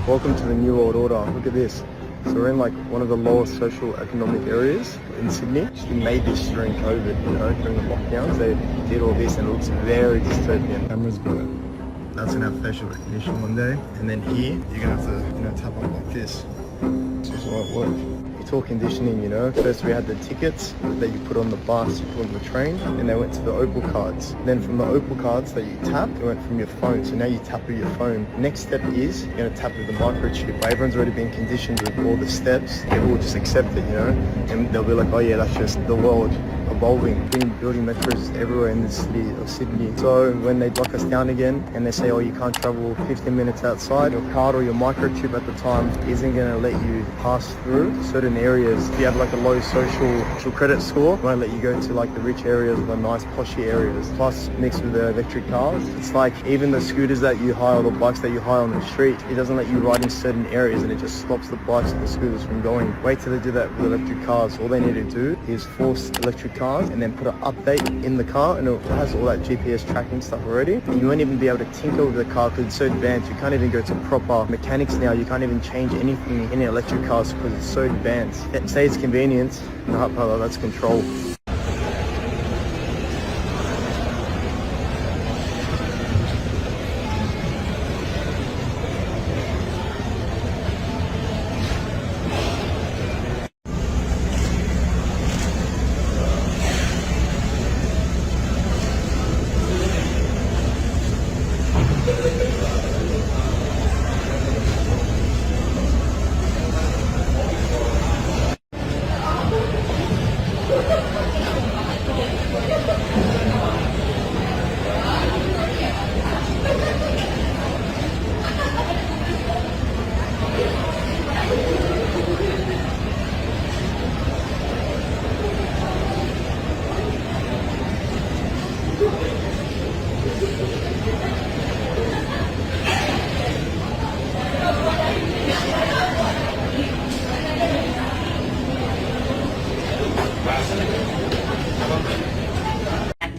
Welcome to the New World Order. Look at this. So we're in like one of the lowest social economic areas in Sydney. They made this during COVID, during the lockdowns. They did all this and it looks very dystopian. Cameras, but that's gonna have facial recognition one day. And then here, you're gonna have to, tap on like this. This is how it works. It's all conditioning, First we had the tickets that you put on the bus, you put on the train, and they went to the Opal cards. Then from the Opal cards that you tap, it went from your phone. So now you tap with your phone. Next step is you're gonna tap with the microchip. Everyone's already been conditioned with all the steps. They all just accept it, And they'll be like, oh yeah, that's just the world evolving, building metros everywhere in the city of Sydney. So when they lock us down again and they say, oh, you can't travel 15 minutes outside, your card or your microchip at the time isn't going to let you pass through certain areas. If you have like a low social credit score, it won't let you go to like the rich areas or the nice poshy areas. Plus mixed with the electric cars, it's like even the scooters that you hire or the bikes that you hire on the street, it doesn't let you ride in certain areas and it just stops the bikes and the scooters from going. Wait till they do that with electric cars. All they need to do is force electric cars and then put an update in the car and it has all that GPS tracking stuff already. And you won't even be able to tinker with the car because it's so advanced. You can't even go to proper mechanics now. You can't even change anything in electric cars because it's so advanced. Say it's convenience, no, that's control.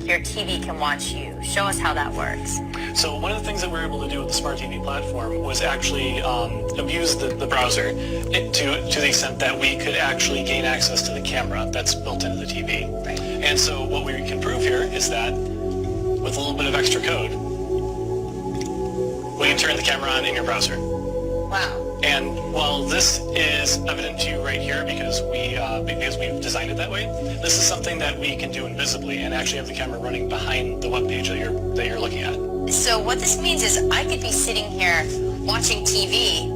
Your TV can watch you. Show us how that works. So one of the things that we were able to do with the Smart TV platform was actually abuse the browser to the extent that we could actually gain access to the camera that's built into the TV. Right. And so what we can prove here is that with a little bit of extra code, we can turn the camera on in your browser. Wow. And while this is evident to you right here because we've designed it that way, this is something that we can do invisibly and actually have the camera running behind the web page that you're looking at. So what this means is I could be sitting here watching TV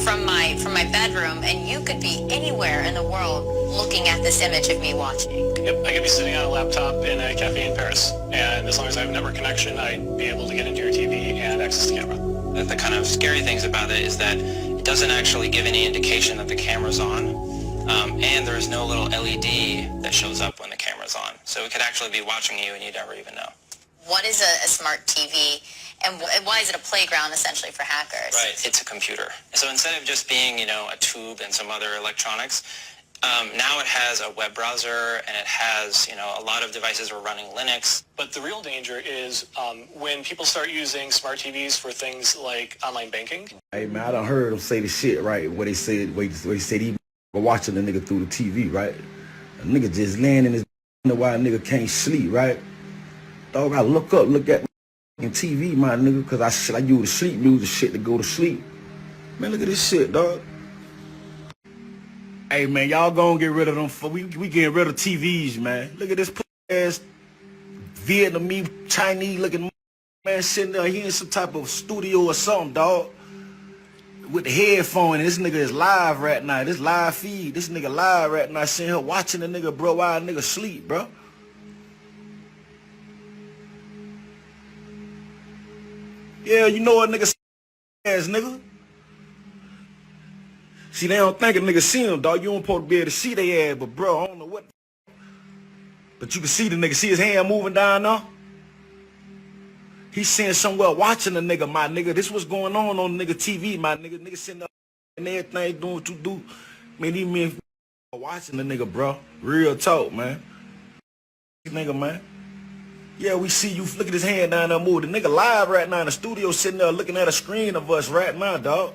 from my bedroom, and you could be anywhere in the world looking at this image of me watching. Yep, I could be sitting on a laptop in a cafe in Paris, and as long as I have a network connection, I'd be able to get into your TV and access the camera. The kind of scary things about it is that it doesn't actually give any indication that the camera's on, and there's no little LED that shows up when the camera's on. So it could actually be watching you and you never even know. What is a smart TV, and why is it a playground essentially for hackers? Right, it's a computer. So instead of just being, a tube and some other electronics, now it has a web browser and it has, a lot of devices are running Linux. But the real danger is when people start using smart TVs for things like online banking. Hey man, I done heard them say the shit, right? Where they said he watching the nigga through the TV, right? A nigga just laying in his why a nigga can't sleep, right? Dog, I look at TV, my nigga, cause I use the sleep music shit to go to sleep. Man, look at this shit, dog. Hey man, y'all gonna get rid of them. We getting rid of TVs, man. Look at this ass Vietnamese, Chinese looking man sitting there. He in some type of studio or something, dog. With the headphone, and this nigga is live right now. This live feed. This nigga live right now, sitting here watching the nigga, bro, while a nigga sleep, bro. Yeah, you know what nigga ass nigga. See, they don't think a nigga see him, dog. You don't supposed to be able to see their ass, but bro, I don't know what. But you can see the nigga, see his hand moving down now? He's sitting somewhere watching the nigga, my nigga. This what's going on the nigga TV, my nigga. Nigga sitting up and everything doing what you do. Man, these men watching the nigga, bro. Real talk, man. Nigga, man. Yeah, we see you. Look at his hand down there moving. The nigga live right now in the studio sitting there looking at a screen of us right now, dog.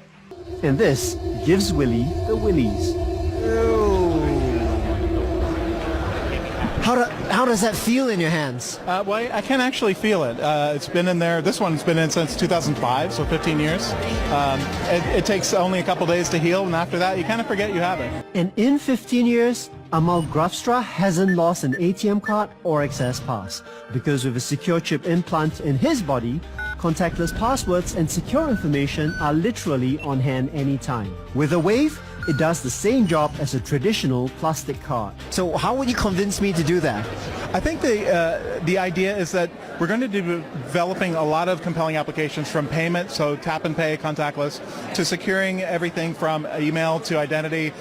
And this gives Willie the willies. How does that feel in your hands? Well, I can actually feel it. It's been in there. This one's been in since 2005, so 15 years. It takes only a couple days to heal, and after that, you kind of forget you have it. And in 15 years, Amal Grafstra hasn't lost an ATM card or access pass, because with a secure chip implant in his body, contactless passwords and secure information are literally on hand anytime. With a Wave, it does the same job as a traditional plastic card. So how would you convince me to do that? I think the idea is that we're going to be developing a lot of compelling applications, from payment, so tap and pay, contactless, to securing everything from email to identity,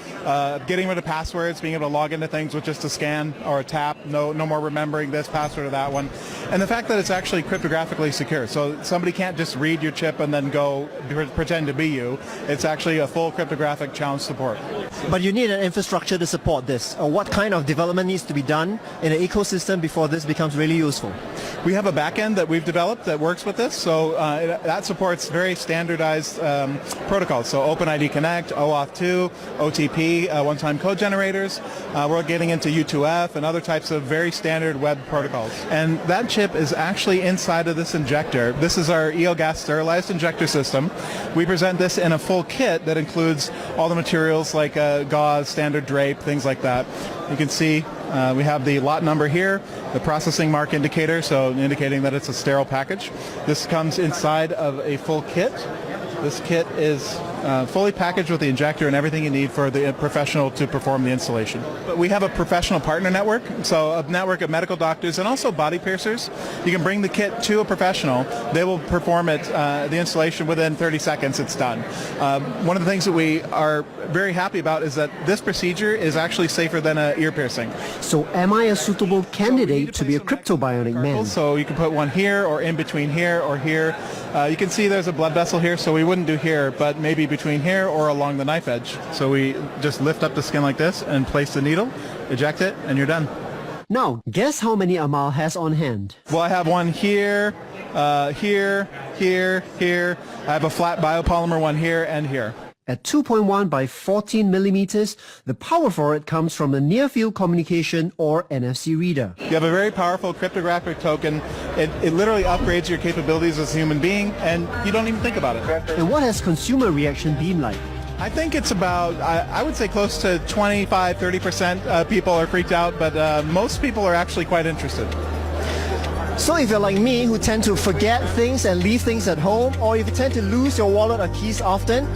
getting rid of passwords, being able to log into things with just a scan or a tap, no more remembering this password or that one. And the fact that it's actually cryptographically secure, so somebody can't just read your chip and then go pretend to be you. It's actually a full cryptographic challenge support. But you need an infrastructure to support this. Or what kind of development needs to be done in an ecosystem before this becomes really useful? We have a backend that we've developed that works with this, so that supports very standardized protocols. So OpenID Connect, OAuth 2, OTP, one-time code generators. We're getting into U2F and other types of very standard web protocols. And that chip is actually inside of this injector. This is our EOGAS sterilized injector system. We present this in a full kit that includes all the materials like gauze, standard drape, things like that. You can see we have the lot number here, the processing mark indicator, so indicating that it's a sterile package. This comes inside of a full kit. This kit is fully packaged with the injector and everything you need for the professional to perform the installation. But we have a professional partner network, so a network of medical doctors and also body piercers. You can bring the kit to a professional. They will perform it, the installation, within 30 seconds. It's done. One of the things that we are very happy about is that this procedure is actually safer than an ear piercing. So am I a suitable candidate to be a cryptobionic man? So you can put one here or in between here or here. You can see there's a blood vessel here, so we wouldn't do here, but maybe between here or along the knife edge. So we just lift up the skin like this and place the needle, eject it, and you're done. Now, guess how many Amal has on hand? Well, I have one here, here, here. I have a flat biopolymer one here and here. At 2.1 by 14 millimeters, the power for it comes from a near-field communication or NFC reader. You have a very powerful cryptographic token. It literally upgrades your capabilities as a human being, and you don't even think about it. And what has consumer reaction been like? I think it's about, I would say close to 25, 30% people are freaked out, but most people are actually quite interested. So if you're like me, who tend to forget things and leave things at home, or if you tend to lose your wallet or keys often,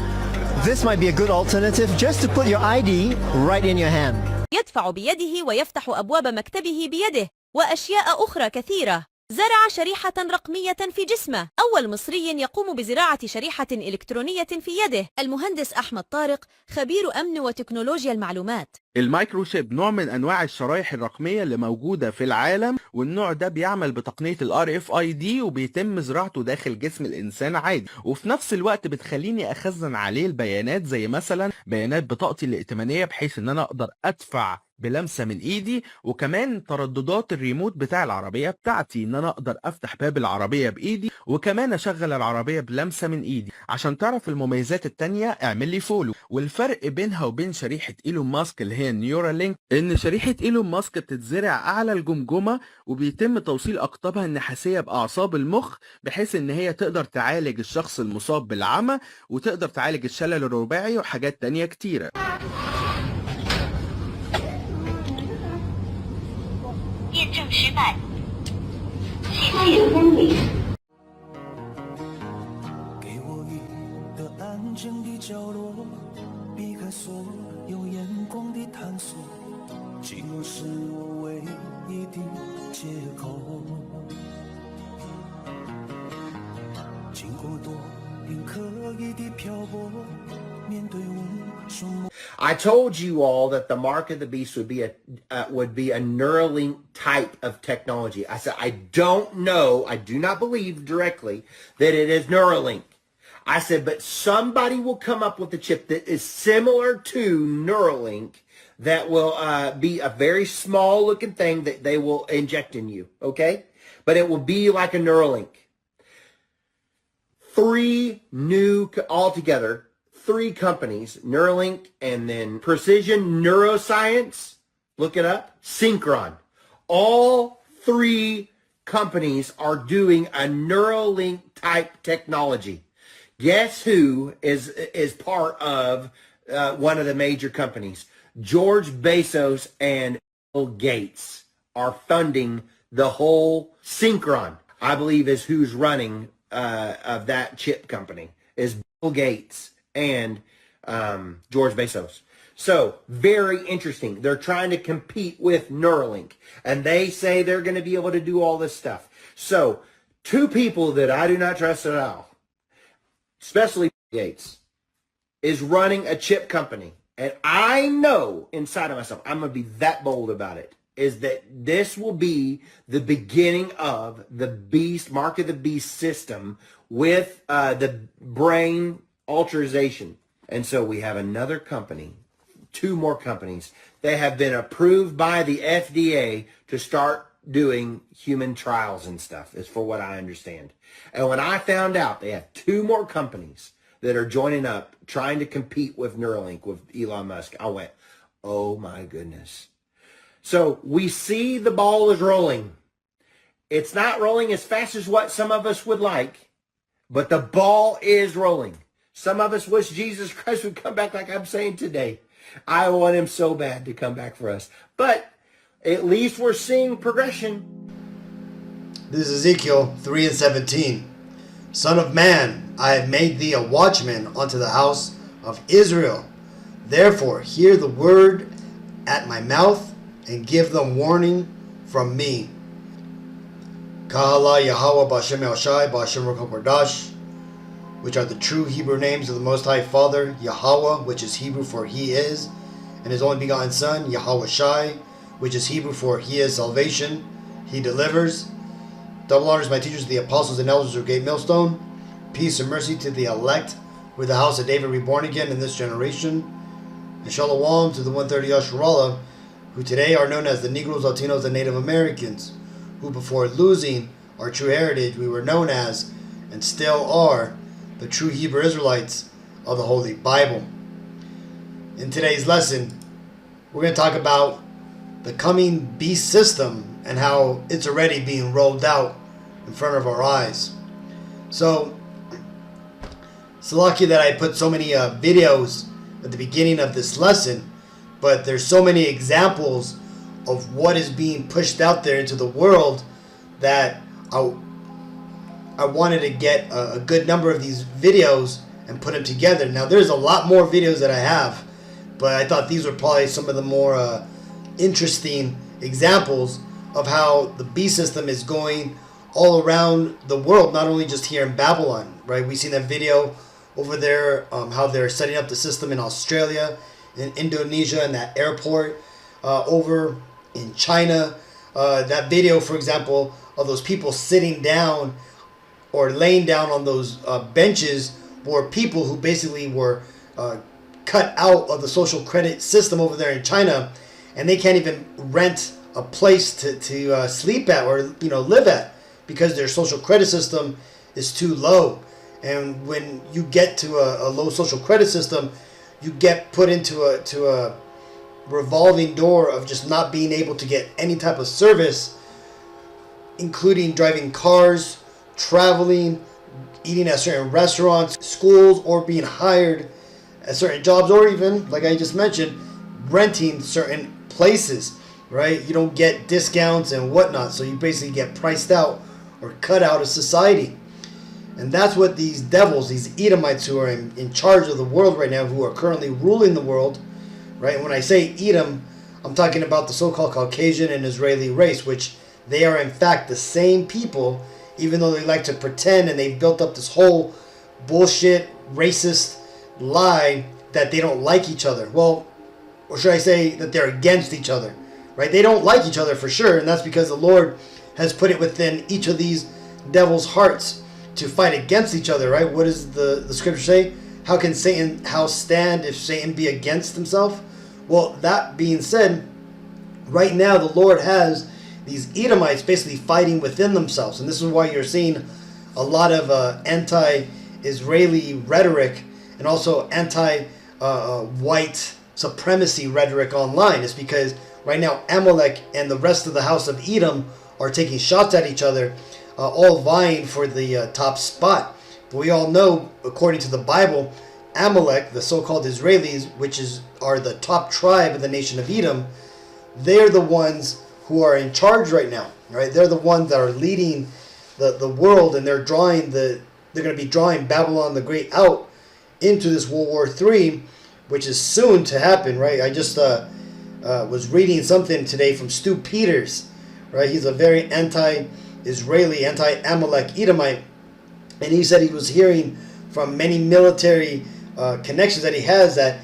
this might be a good alternative just to put your ID right in your hand. يدفع بيده ويفتح أبواب مكتبه بيده وأشياء أخرى كثيرة. زرع شريحة رقمية في جسمه. أول مصري يقوم بزراعة شريحة إلكترونية في يده. المهندس أحمد طارق، خبير أمن وتكنولوجيا المعلومات. المايكروشيب نوع من أنواع الشرايح الرقمية اللي موجودة في العالم، والنوع ده بيعمل بتقنية ال RFID وبيتم زراعته داخل جسم الإنسان عادي، وفي نفس الوقت بتخليني أخزن عليه البيانات، زي مثلا بيانات بطاقتي الائتمانية، بحيث إن أنا أقدر أدفع بلمسة من ايدي، وكمان ترددات الريموت بتاع العربية بتاعتي، ان انا اقدر افتح باب العربية بايدي، وكمان اشغل العربية بلمسة من ايدي. عشان تعرف المميزات التانية اعمل لي فولو. والفرق بينها وبين شريحة ايلون ماسك اللي هي نيورالينك، ان شريحة ايلون ماسك بتتزرع اعلى الجمجمة، وبيتم توصيل اقطابها النحاسية باعصاب المخ، بحيث ان هي تقدر تعالج الشخص المصاب بالعمى، وتقدر تعالج الشلل الرباعي وحاجات تانية كتيرة.给我一个安静的角落，避开所有眼光的探索，寂寞是我唯一的借口。经过多年刻意的漂泊，面对无数。I told you all that the mark of the beast would be a Neuralink type of technology. I said I don't know, I do not believe directly that it is Neuralink. I said, but somebody will come up with a chip that is similar to Neuralink that will be a very small looking thing that they will inject in you, okay? But it will be like a three companies, Neuralink and then Precision Neuroscience, look it up, Synchron. All three companies are doing a Neuralink type technology. Guess who is part of one of the major companies? George Bezos and Bill Gates are funding the whole Synchron, I believe is who's running of that chip company, is Bill Gates and George Bezos. So, very interesting. They're trying to compete with Neuralink, and they say they're going to be able to do all this stuff. So, two people that I do not trust at all, especially Bill Gates, is running a chip company. And I know inside of myself, I'm going to be that bold about it, is that this will be the beginning of the beast, Mark of the Beast system with the brain alteration. And so we have another company, two more companies that have been approved by the FDA to start doing human trials and stuff, is for what I understand. And when I found out they have two more companies that are joining up, trying to compete with Neuralink, with Elon Musk, I went, oh my goodness. So we see the ball is rolling. It's not rolling as fast as what some of us would like, but the ball is rolling. Some of us wish Jesus Christ would come back, like I'm saying today. I want him so bad to come back for us. But at least we're seeing progression. This is Ezekiel 3:17. Son of man, I have made thee a watchman unto the house of Israel. Therefore hear the word at my mouth, and give them warning from me. Kahala Yahweh Bashem Elshai Bashem Ruach, which are the true Hebrew names of the Most High Father, Yahweh, which is Hebrew for He is, and His only begotten Son, Yahweh Shai, which is Hebrew for He is salvation, He delivers. Double honors my teachers, the apostles and elders of Gate Millstone. Peace and mercy to the elect, with the house of David reborn again in this generation. And shalom to the 130 Yasharallah, who today are known as the Negroes, Latinos, and Native Americans, who before losing our true heritage, we were known as, and still are, the true Hebrew Israelites of the Holy Bible. In today's lesson, we're going to talk about the coming beast system and how it's already being rolled out in front of our eyes. So, it's lucky that I put so many videos at the beginning of this lesson, but there's so many examples of what is being pushed out there into the world that I wanted to get a good number of these videos and put them together. Now there's a lot more videos that I have, but I thought these were probably some of the more interesting examples of how the beast system is going all around the world, not only just here in Babylon, right? We've seen that video over there, how they're setting up the system in Australia, in Indonesia, and that airport over in China. That video, for example, of those people sitting down or laying down on those benches were people who basically were cut out of the social credit system over there in China, and they can't even rent a place to sleep at or live at because their social credit system is too low. And when you get to a low social credit system, you get put into a revolving door of just not being able to get any type of service, including driving cars, traveling, eating at certain restaurants, schools, or being hired at certain jobs, or even, like I just mentioned, renting certain places, right? You don't get discounts and whatnot, so you basically get priced out or cut out of society. And that's what these devils, these Edomites who are in charge of the world right now, who are currently ruling the world, right? And when I say Edom, I'm talking about the so-called Caucasian and Israeli race, which they are in fact the same people, even though they like to pretend, and they've built up this whole bullshit, racist lie that they don't like each other. Well, or should I say that they're against each other, right? They don't like each other for sure, and that's because the Lord has put it within each of these devils' hearts to fight against each other, right? What does the scripture say? How can Satan stand if Satan be against himself? Well, that being said, right now the Lord has these Edomites basically fighting within themselves. And this is why you're seeing a lot of anti-Israeli rhetoric and and also anti-white supremacy rhetoric online is because right now Amalek and the rest of the house of Edom are taking shots at each other, all vying for the top spot. But we all know, according to the Bible, Amalek, the so-called Israelis, which are the top tribe of the nation of Edom, they're the ones who are in charge right now, right? They're the ones that are leading the world, and they're going to be drawing Babylon the Great out into this World War III, which is soon to happen, right? I just was reading something today from Stu Peters, right? He's a very anti-Israeli, anti-Amalek Edomite, and he said he was hearing from many military connections that he has that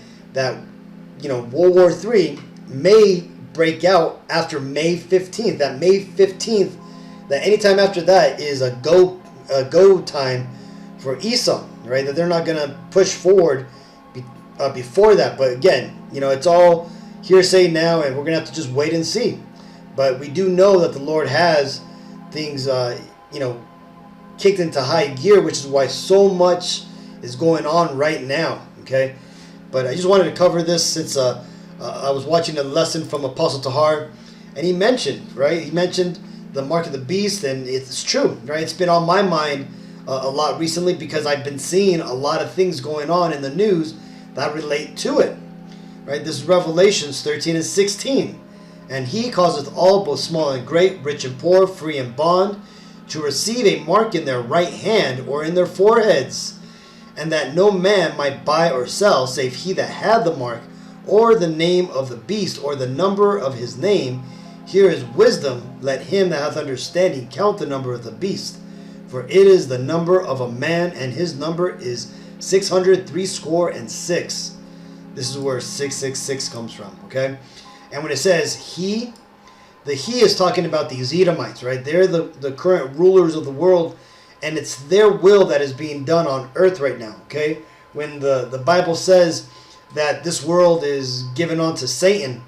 World War III may break out after May 15th. That May 15th, that anytime after that is a go time for Esau, right? That they're not going to push forward before that. But again, it's all hearsay now, and we're going to have to just wait and see. But we do know that the Lord has things, kicked into high gear, which is why so much is going on right now, okay? But I just wanted to cover this since I was watching a lesson from Apostle Tahar, and he mentioned the mark of the beast, and it's true, right? It's been on my mind a lot recently because I've been seeing a lot of things going on in the news that relate to it, right? This is Revelations 13 and 16. And he causeth all, both small and great, rich and poor, free and bond, to receive a mark in their right hand or in their foreheads, and that no man might buy or sell, save he that had the mark, or the name of the beast, or the number of his name. Here is wisdom. Let him that hath understanding count the number of the beast, for it is the number of a man, and his number is 666. This is where 666 comes from, okay? And when it says he, the he is talking about these Edomites, right? They're the current rulers of the world, and it's their will that is being done on earth right now, okay? When the Bible says that this world is given unto Satan,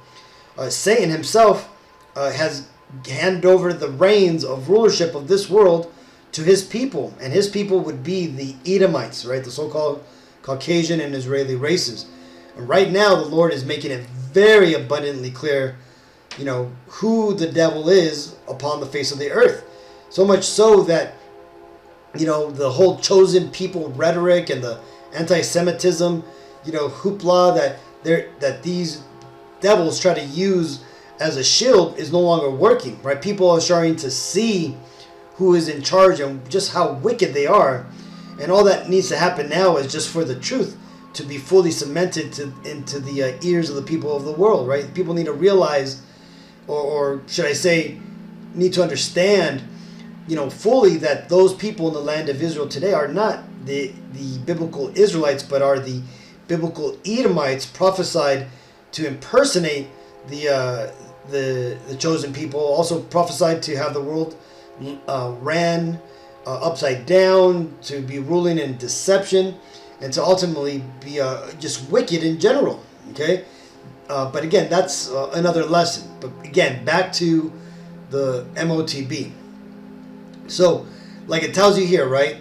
Satan himself has handed over the reins of rulership of this world to his people, and his people would be the Edomites, right? The so-called Caucasian and Israeli races. And right now, the Lord is making it very abundantly clear, who the devil is upon the face of the earth. So much so that, the whole chosen people rhetoric and the anti-Semitism, hoopla that these devils try to use as a shield is no longer working, right? People are starting to see who is in charge and just how wicked they are. And all that needs to happen now is just for the truth to be fully cemented into the ears of the people of the world, right? People need to realize, or should I say, need to understand, fully that those people in the land of Israel today are not the biblical Israelites, but are the biblical Edomites prophesied to impersonate the chosen people, also prophesied to have the world ran upside down, to be ruling in deception, and to ultimately be just wicked in general, okay? But again, that's another lesson. But again, back to the MOTB. So, like it tells you here, right?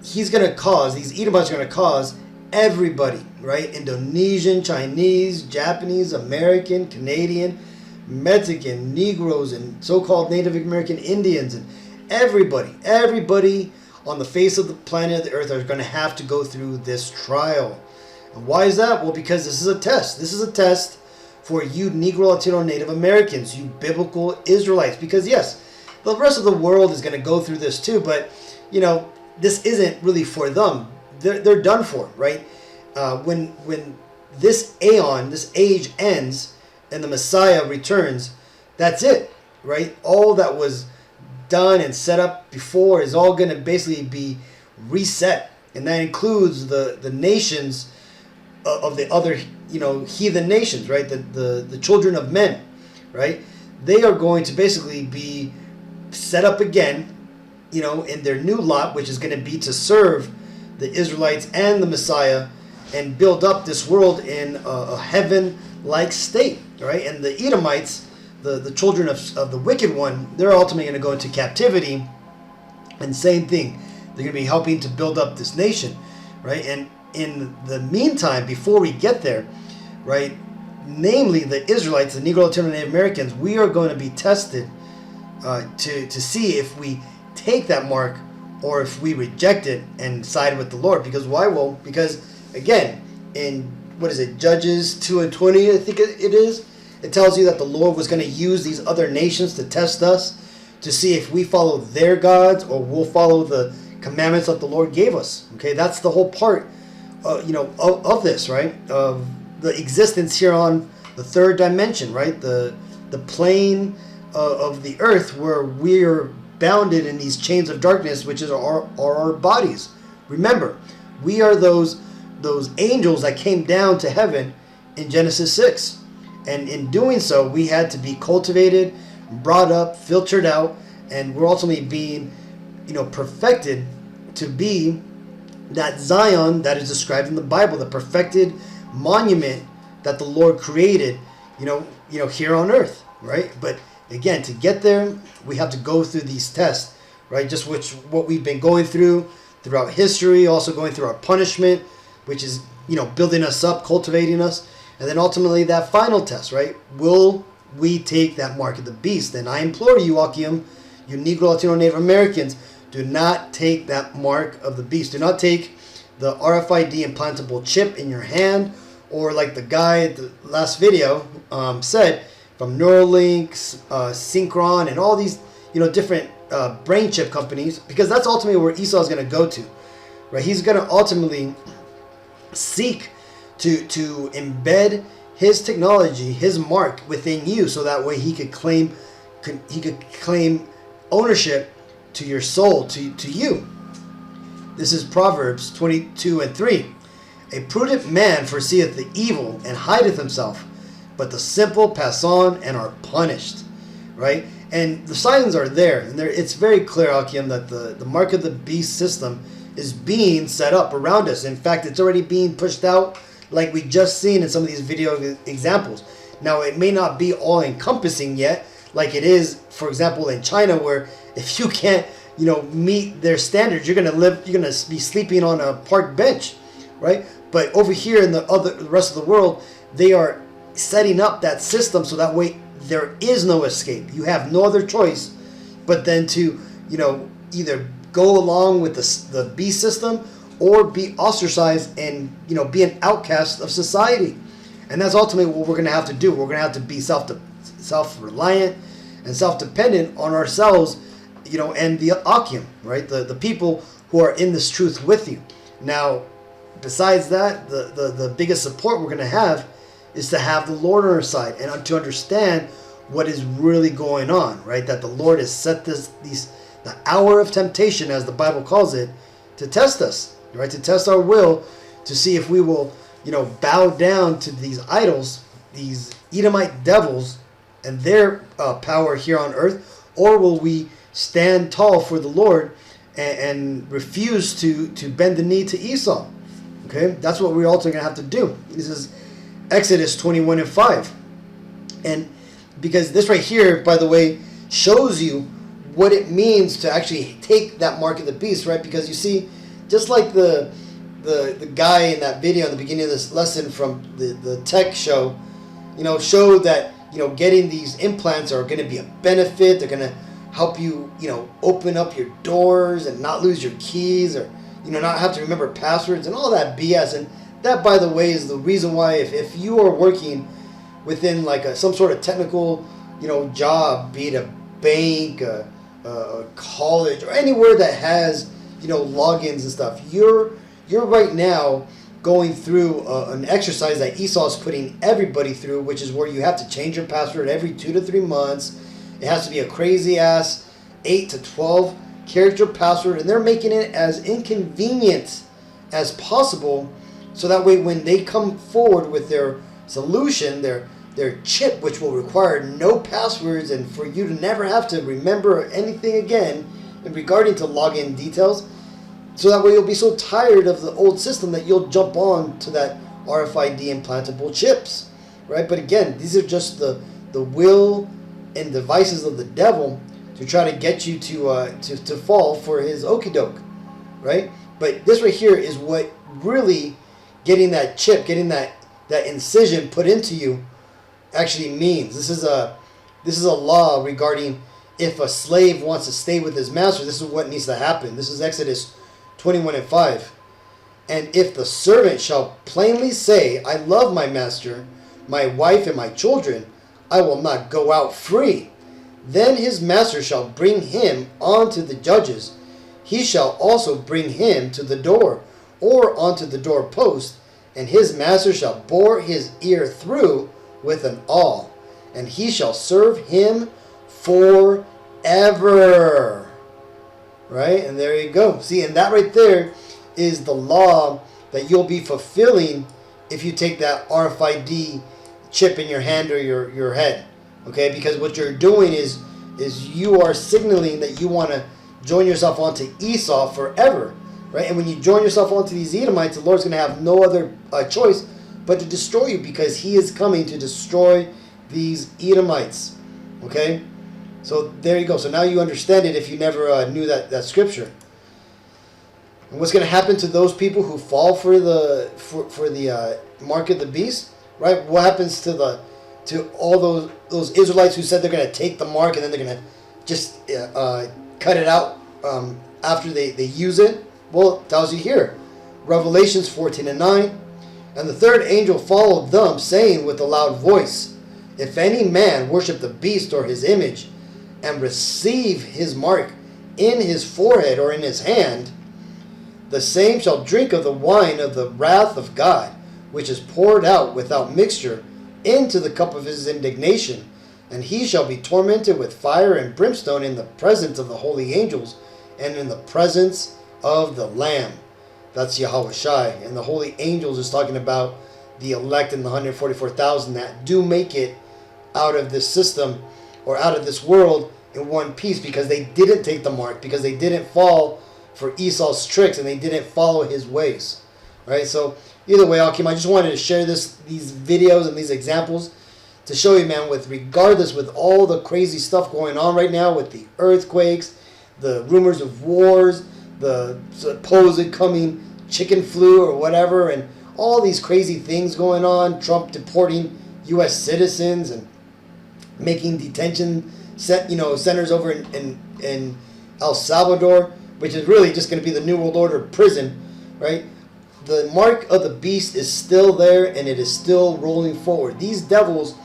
He's going to cause, these Edomites are going to cause everybody, right? Indonesian, Chinese, Japanese, American, Canadian, Mexican, Negroes, and so-called Native American Indians, and everybody on the face of the planet of the earth are going to have to go through this trial. And why is that? Well, because this is a test. This is a test for you Negro, Latino, Native Americans, you biblical Israelites. Because yes, the rest of the world is going to go through this too, but this isn't really for them. They're done for, right? When this aeon, this age ends and the Messiah returns, that's it, right? All that was done and set up before is all going to basically be reset, and that includes the nations of the other heathen nations, right? The children of men, right? They are going to basically be set up again, in their new lot, which is going to be to serve the Israelites and the Messiah and build up this world in a heaven-like state, right? And the Edomites, the children of the wicked one, they're ultimately going to go into captivity, and same thing, they're going to be helping to build up this nation, right? And in the meantime, before we get there, right, namely the Israelites, the Negro Latino Native Americans, we are going to be tested to see if we take that mark or if we reject it and side with the Lord. Because why? Well, because again, in what is it, Judges 2:20, I think it is, it tells you that the Lord was going to use these other nations to test us, to see if we follow their gods or we'll follow the commandments that the Lord gave us. Okay, that's the whole part, of this, right? Of the existence here on the third dimension, right? The plane of the earth where we're bounded in these chains of darkness, which is our bodies. Remember, we are those angels that came down to heaven in Genesis 6. And in doing so, we had to be cultivated, brought up, filtered out, and we're ultimately being, perfected to be that Zion that is described in the Bible, the perfected monument that the Lord created, here on earth, right? But again, to get there, we have to go through these tests, right? Just what we've been going throughout history, also going through our punishment, which is, building us up, cultivating us. And then ultimately that final test, right? Will we take that mark of the beast? And I implore you, Akim, you Negro, Latino, Native Americans, do not take that mark of the beast. Do not take the RFID implantable chip in your hand, or like the guy at the last video said, from Neuralink, Synchron, and all these, different brain chip companies, because that's ultimately where Esau is going to go to, right? He's going to ultimately seek to embed his technology, his mark within you, so that way he could claim ownership to your soul, to you. This is Proverbs 22:3. A prudent man foreseeth the evil and hideth himself, but the simple pass on and are punished, right? And the signs are there, and it's very clear, Akim, that the mark of the beast system is being set up around us. In fact, it's already being pushed out, like we just seen in some of these video examples. Now, it may not be all encompassing yet, like it is, for example, in China, where if you can't, meet their standards, you're gonna be sleeping on a park bench, right? But over here in the rest of the world, they are setting up that system so that way there is no escape. You have no other choice but then to, either go along with the beast system or be ostracized and, be an outcast of society. And that's ultimately what we're going to have to do. We're going to have to be self-reliant and self-dependent on ourselves, and the Akim, right? The people who are in this truth with you. Now, besides that, the biggest support we're going to have is to have the Lord on our side and to understand what is really going on, right? That the Lord has set the hour of temptation, as the Bible calls it, to test us, right? To test our will, to see if we will, bow down to these idols, these Edomite devils, and their power here on earth, or will we stand tall for the Lord and refuse to bend the knee to Esau? Okay, that's what we're ultimately going to have to do. This is Exodus 21:5. And because this right here, by the way, shows you what it means to actually take that mark of the beast, right? Because you see, just like the guy in that video in the beginning of this lesson from the tech show, showed that, getting these implants are going to be a benefit. They're going to help you, open up your doors and not lose your keys, or, not have to remember passwords and all that BS. And that, by the way, is the reason why if you are working within like some sort of technical, job, be it a bank, a college, or anywhere that has, logins and stuff, you're right now going through an exercise that Esau is putting everybody through, which is where you have to change your password every 2 to 3 months. It has to be a crazy ass 8 to 12 character password, and they're making it as inconvenient as possible, so that way when they come forward with their solution, their chip, which will require no passwords and for you to never have to remember anything again regarding to login details, so that way you'll be so tired of the old system that you'll jump on to that RFID implantable chips, right? But again, these are just the will and devices of the devil to try to get you to fall for his okie doke, right? But this right here is what really getting that chip, getting that incision put into you actually means. This is a law regarding if a slave wants to stay with his master, this is what needs to happen. This is Exodus 21:5. And if the servant shall plainly say, I love my master, my wife, and my children, I will not go out free. Then his master shall bring him unto the judges. He shall also bring him to the door, or unto the doorpost, and his master shall bore his ear through with an awl, and he shall serve him forever. Right? And there you go. See, and that right there is the law that you'll be fulfilling if you take that RFID chip in your hand or your head. Okay? Because what you're doing is you are signaling that you want to join yourself onto Esau forever. Right? And when you join yourself onto these Edomites, the Lord's going to have no other choice but to destroy you, because he is coming to destroy these Edomites. Okay? So there you go. So now you understand it if you never knew that scripture. And what's going to happen to those people who fall for the mark of the beast? Right? What happens to all those Israelites who said they're going to take the mark and then they're going to just cut it out after they use it? Well, it tells you here, Revelations 14:9. And the third angel followed them, saying with a loud voice, if any man worship the beast or his image, and receive his mark in his forehead or in his hand, the same shall drink of the wine of the wrath of God, which is poured out without mixture into the cup of his indignation. And he shall be tormented with fire and brimstone in the presence of the holy angels and in the presence of the Lamb. That's Yahweh Shai. And the holy angels is talking about the elect and the 144,000 that do make it out of this system or out of this world in one piece, because they didn't take the mark, because they didn't fall for Esau's tricks and they didn't follow his ways. Right? So either way, Akim, I just wanted to share these videos and these examples to show you, man, regardless with all the crazy stuff going on right now with the earthquakes, the rumors of wars, the supposed coming chicken flu or whatever, and all these crazy things going on, Trump deporting U.S. citizens and making detention centers over in El Salvador, which is really just going to be the New World Order prison, right? The mark of the beast is still there, and it is still rolling forward. These devils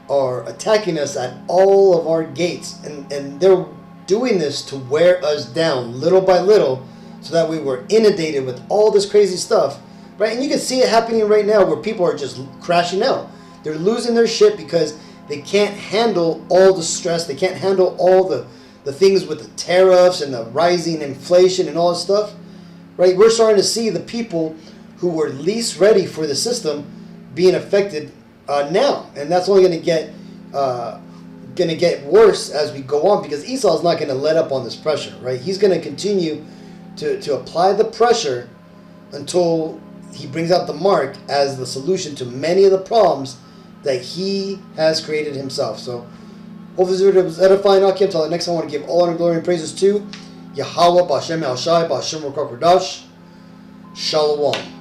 are attacking us at all of our gates, and they're doing this to wear us down little by little, so that we were inundated with all this crazy stuff, right? And you can see it happening right now, where people are just crashing out. They're losing their shit because they can't handle all the stress. They can't handle all the things with the tariffs and the rising inflation and all this stuff, right? We're starting to see the people who were least ready for the system being affected now, and that's only going to get worse as we go on, because Esau is not going to let up on this pressure, right? He's going to continue to apply the pressure until he brings out the mark as the solution to many of the problems that he has created himself. So hopefully this video was edifying. Until the next time, I want to give all honor, glory, and praises to Yahweh, Ba'Shem El Shai, Ba'Shem Ruach HaKodesh. Shalom.